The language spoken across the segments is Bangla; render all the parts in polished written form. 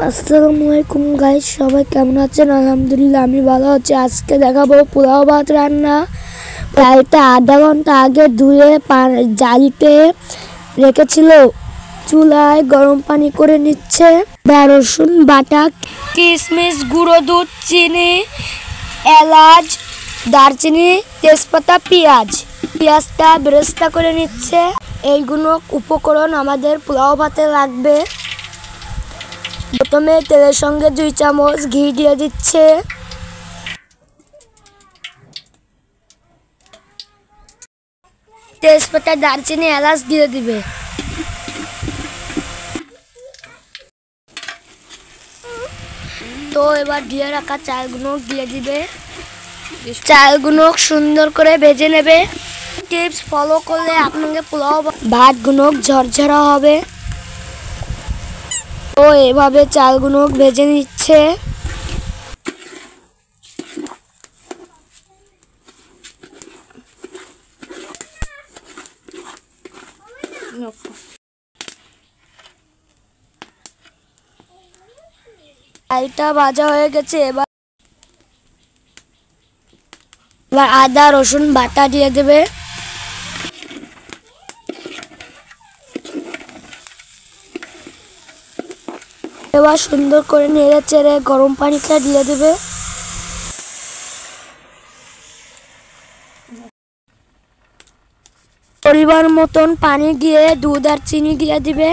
আসসালামু আলাইকুম গাইস, সবাই কেমন আছেন? আলহামদুলিল্লাহ আমি ভালো আছি। আজকে দেখাবো পোলাও ভাত রান্না। প্রায়টা আধা ঘন্টা আগে ধুয়ে জালিতে রেখেছিল, চুলায় গরম পানি করে নিচ্ছে। রসুন বাটা, কিশমিশ, গুঁড়ো দুধ, চিনি, এলাচ, দারচিনি, তেজপাতা, পেঁয়াজটা বেরেস্তা করে নিচ্ছে। এইগুলো উপকরণ আমাদের পোলাও ভাতে লাগবে। প্রথমে তেলের সঙ্গে 2 চামচ ঘি দিয়ে দিচ্ছে। তেজপাতা, দারচিনি, এলাচ দিয়ে দিবে। তো এবার দিয়ে রাখা চালগুলো দিয়ে দিবে। চালগুলো সুন্দর করে ভেজে নেবে। টিপস ফলো করলে আপনাদের পোলাও ভাতগুলো ঝরঝরা হবে। তো এভাবে চালগুলো ভেজে নিচ্ছে। চালটা ভাজা হয়ে গেছে। এবার আদা রসুন বাটা দিয়ে দেবে। এবার সুন্দর করে নেড়ে চেড়ে গরম পানিটা দিয়ে দেবে। পরিমাণ মতন পানি দিয়ে দুধ আর চিনি দিয়ে দিবে।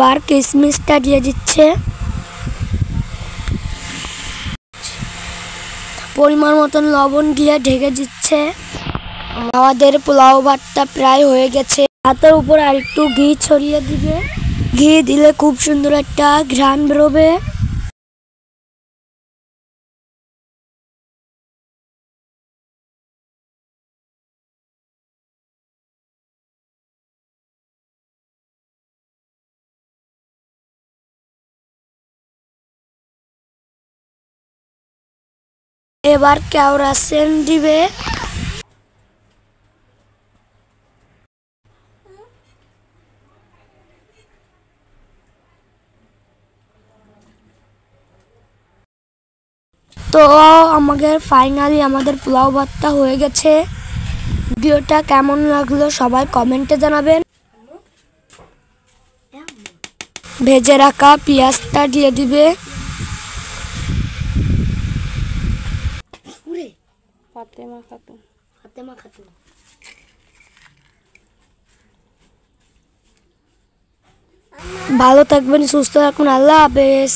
আর কিশমিশটা দিয়ে দিচ্ছে। পরিমাণ মতন লবণ দিয়ে ঢেকে দিচ্ছে। আমাদের পোলাও ভাতটা প্রায় হয়ে গেছে। ভাতের উপর আর একটু ঘি ছড়িয়ে দিবে। ঘি দিলে খুব সুন্দর একটা ঘ্রাণ বেরোবে। এবার কেওড়াশেন দিবে। তো আমাদের ফাইনালি আমাদের পোলাও ভাতটা হয়ে গেছে। ভিডিওটা কেমন লাগলো সবাই কমেন্টে জানাবেন। ভেজে রাখা পেঁয়াজটা দিয়ে দিবে। ভালো থাকবেন, সুস্থ থাকুন, আল্লাহ হাফেজ।